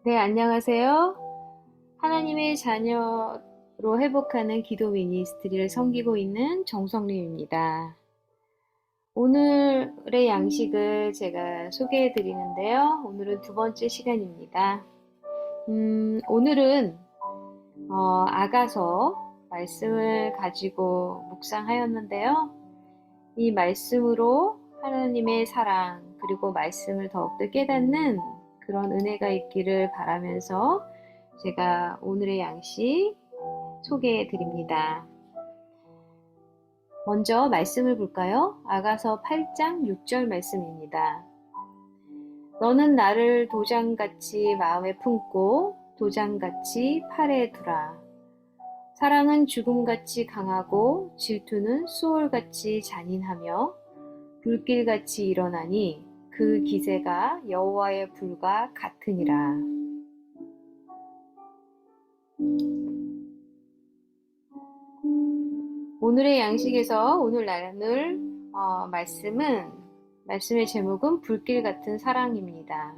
네, 안녕하세요. 하나님의 자녀로 회복하는 기도 미니스트리를 섬기고 있는 정성림입니다. 오늘의 양식을 제가 소개해 드리는데요. 오늘은 두 번째 시간입니다. 오늘은 아가서 말씀을 가지고 묵상하였는데요. 이 말씀으로 하나님의 사랑 그리고 말씀을 더욱더 깨닫는 그런 은혜가 있기를 바라면서 제가 오늘의 양식 소개해 드립니다. 먼저 말씀을 볼까요? 아가서 8장 6절 말씀입니다. 너는 나를 도장같이 마음에 품고 도장같이 팔에 두라. 사랑은 죽음같이 강하고 질투는 수월같이 잔인하며 불길같이 일어나니 그 기세가 여호와의 불과 같으니라. 오늘의 양식에서 오늘 나눌 말씀의 제목은 불길 같은 사랑입니다.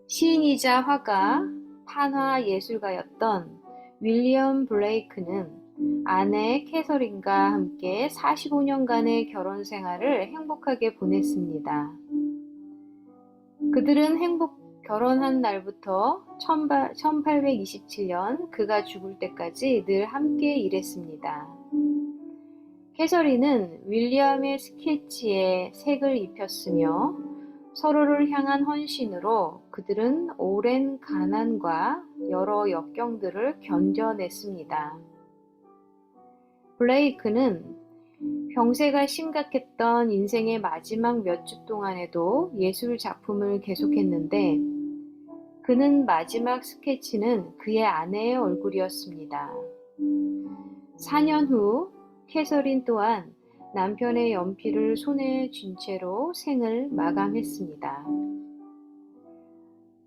시인이자 화가, 판화 예술가였던 윌리엄 블레이크는 아내 캐서린과 함께 45년간의 결혼 생활을 행복하게 보냈습니다. 그들은 결혼한 날부터 1827년 그가 죽을 때까지 늘 함께 일했습니다. 캐서린은 윌리엄의 스케치에 색을 입혔으며 서로를 향한 헌신으로 그들은 오랜 가난과 여러 역경들을 견뎌냈습니다. 블레이크는 병세가 심각했던 인생의 마지막 몇 주 동안에도 예술 작품을 계속했는데 그는 마지막 스케치는 그의 아내의 얼굴이었습니다. 4년 후 캐서린 또한 남편의 연필을 손에 쥔 채로 생을 마감했습니다.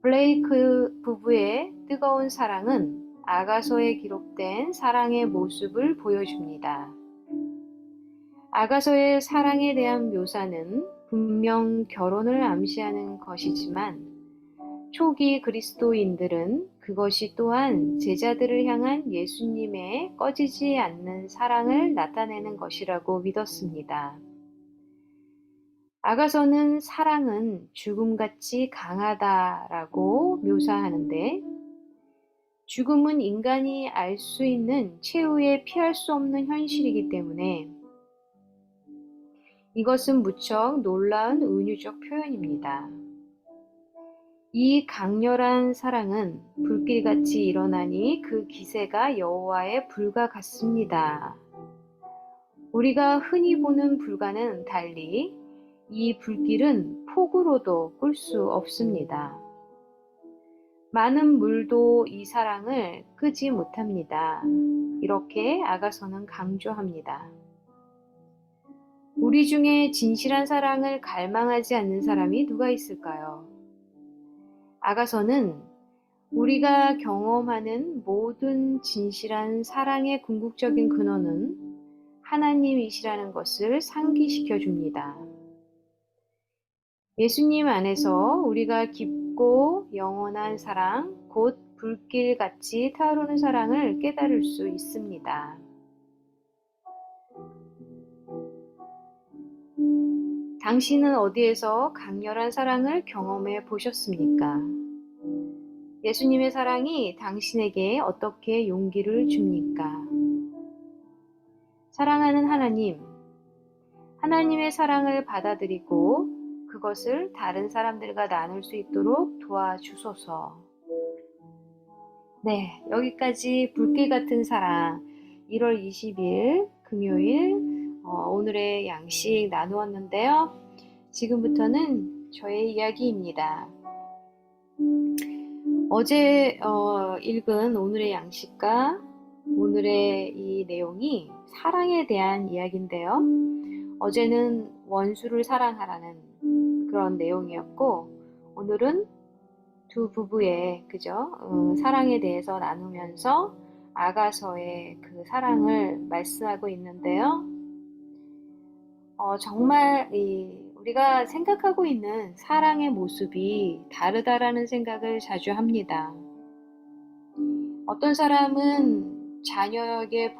블레이크 부부의 뜨거운 사랑은 아가서에 기록된 사랑의 모습을 보여줍니다. 아가서의 사랑에 대한 묘사는 분명 결혼을 암시하는 것이지만 초기 그리스도인들은 그것이 또한 제자들을 향한 예수님의 꺼지지 않는 사랑을 나타내는 것이라고 믿었습니다. 아가서는 사랑은 죽음같이 강하다라고 묘사하는데 죽음은 인간이 알 수 있는 최후의 피할 수 없는 현실이기 때문에 이것은 무척 놀라운 은유적 표현입니다. 이 강렬한 사랑은 불길같이 일어나니 그 기세가 여호와의 불과 같습니다. 우리가 흔히 보는 불과는 달리 이 불길은 폭우로도 끌 수 없습니다. 많은 물도 이 사랑을 끄지 못합니다. 이렇게 아가서는 강조합니다. 우리 중에 진실한 사랑을 갈망하지 않는 사람이 누가 있을까요? 아가서는 우리가 경험하는 모든 진실한 사랑의 궁극적인 근원은 하나님이시라는 것을 상기시켜 줍니다. 예수님 안에서 우리가 깊고 영원한 사랑, 곧 불길같이 타오르는 사랑을 깨달을 수 있습니다. 당신은 어디에서 강렬한 사랑을 경험해 보셨습니까? 예수님의 사랑이 당신에게 어떻게 용기를 줍니까? 사랑하는 하나님, 하나님의 사랑을 받아들이고 그것을 다른 사람들과 나눌 수 있도록 도와주소서. 네, 여기까지 불길 같은 사랑 1월 20일 금요일 오늘의 양식 나누었는데요. 지금부터는 저의 이야기입니다. 어제 읽은 오늘의 양식과 오늘의 이 내용이 사랑에 대한 이야기인데요. 어제는 원수를 사랑하라는 그런 내용이었고 오늘은 두 부부의 사랑에 대해서 나누면서 아가서의 그 사랑을 말씀하고 있는데요. 정말 우리 우리가 생각하고 있는 사랑의 모습이 다르다라는 생각을 자주 합니다. 어떤 사람은 자녀에게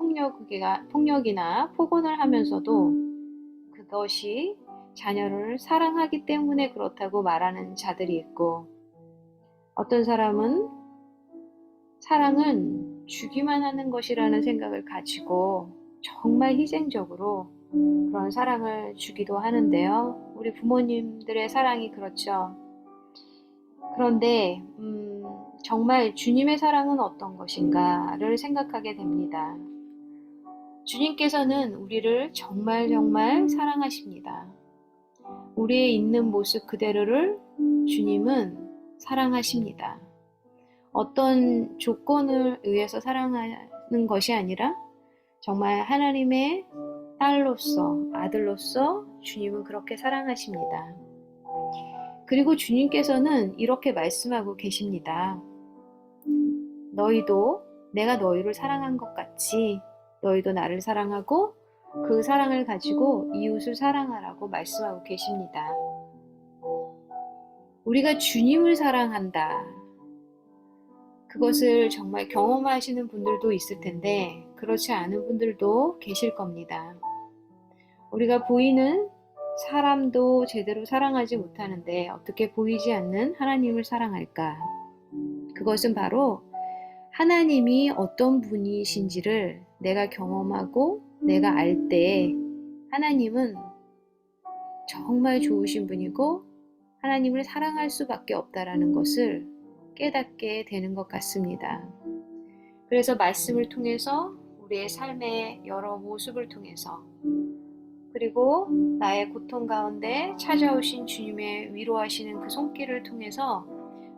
폭력이나 폭언을 하면서도 그것이 자녀를 사랑하기 때문에 그렇다고 말하는 자들이 있고, 어떤 사람은 사랑은 주기만 하는 것이라는 생각을 가지고 정말 희생적으로 그런 사랑을 주기도 하는데요. 우리 부모님들의 사랑이 그렇죠. 그런데 정말 주님의 사랑은 어떤 것인가를 생각하게 됩니다. 주님께서는 우리를 정말 사랑하십니다. 우리의 있는 모습 그대로를 주님은 사랑하십니다. 어떤 조건을 의해서 사랑하는 것이 아니라 정말 하나님의 딸로서, 아들로서 주님은 그렇게 사랑하십니다. 그리고 주님께서는 이렇게 말씀하고 계십니다. 너희도 내가 너희를 사랑한 것 같이 너희도 나를 사랑하고 그 사랑을 가지고 이웃을 사랑하라고 말씀하고 계십니다. 우리가 주님을 사랑한다. 그것을 정말 경험하시는 분들도 있을 텐데 그렇지 않은 분들도 계실 겁니다. 우리가 보이는 사람도 제대로 사랑하지 못하는데 어떻게 보이지 않는 하나님을 사랑할까? 그것은 바로 하나님이 어떤 분이신지를 내가 경험하고 내가 알 때 하나님은 정말 좋으신 분이고 하나님을 사랑할 수밖에 없다라는 것을 깨닫게 되는 것 같습니다. 그래서 말씀을 통해서 우리의 삶의 여러 모습을 통해서 그리고 나의 고통 가운데 찾아오신 주님의 위로하시는 그 손길을 통해서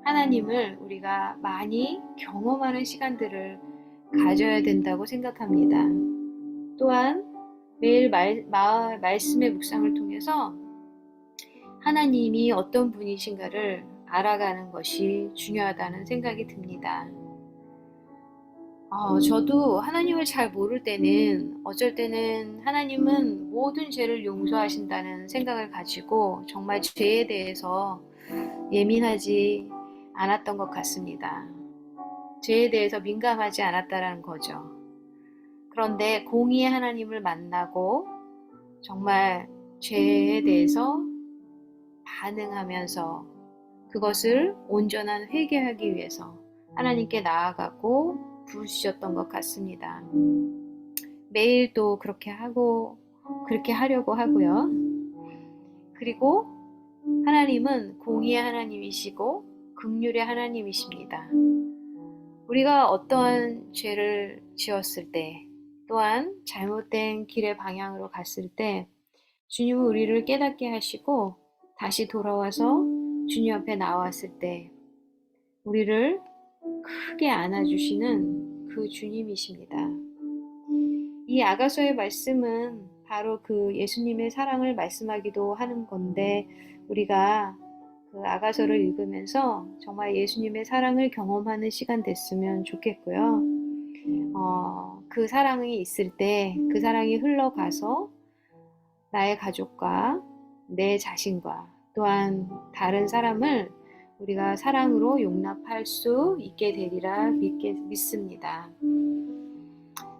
하나님을 우리가 많이 경험하는 시간들을 가져야 된다고 생각합니다. 또한 매일 말씀의 묵상을 통해서 하나님이 어떤 분이신가를 알아가는 것이 중요하다는 생각이 듭니다. 저도 하나님을 잘 모를 때는 어쩔 때는 하나님은 모든 죄를 용서하신다는 생각을 가지고 정말 죄에 대해서 예민하지 않았던 것 같습니다. 죄에 대해서 민감하지 않았다라는 거죠. 그런데 공의의 하나님을 만나고 정말 죄에 대해서 반응하면서 그것을 온전한 회개하기 위해서 하나님께 나아가고 부르셨던 것 같습니다. 매일 또 그렇게 하려고 하고요. 그리고 하나님은 공의의 하나님이시고 긍휼의 하나님이십니다. 우리가 어떤 죄를 지었을 때 또한 잘못된 길의 방향으로 갔을 때 주님은 우리를 깨닫게 하시고 다시 돌아와서 주님 앞에 나왔을 때 우리를 크게 안아주시는 그 주님이십니다. 이 아가서의 말씀은 바로 그 예수님의 사랑을 말씀하기도 하는 건데 우리가 그 아가서를 읽으면서 정말 예수님의 사랑을 경험하는 시간 됐으면 좋겠고요. 그 사랑이 있을 때 그 사랑이 흘러가서 나의 가족과 내 자신과 또한 다른 사람을 우리가 사랑으로 용납할 수 있게 되리라 믿습니다.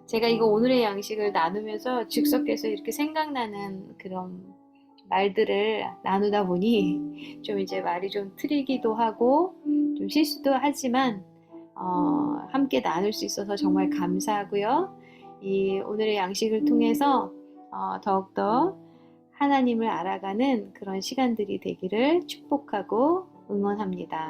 제가 이거 오늘의 양식을 나누면서 즉석에서 이렇게 생각나는 그런 말들을 나누다 보니 좀 이제 말이 좀 틀리기도 하고 좀 실수도 하지만 함께 나눌 수 있어서 정말 감사하고요. 이 오늘의 양식을 통해서 더욱더 하나님을 알아가는 그런 시간들이 되기를 축복하고 응원합니다.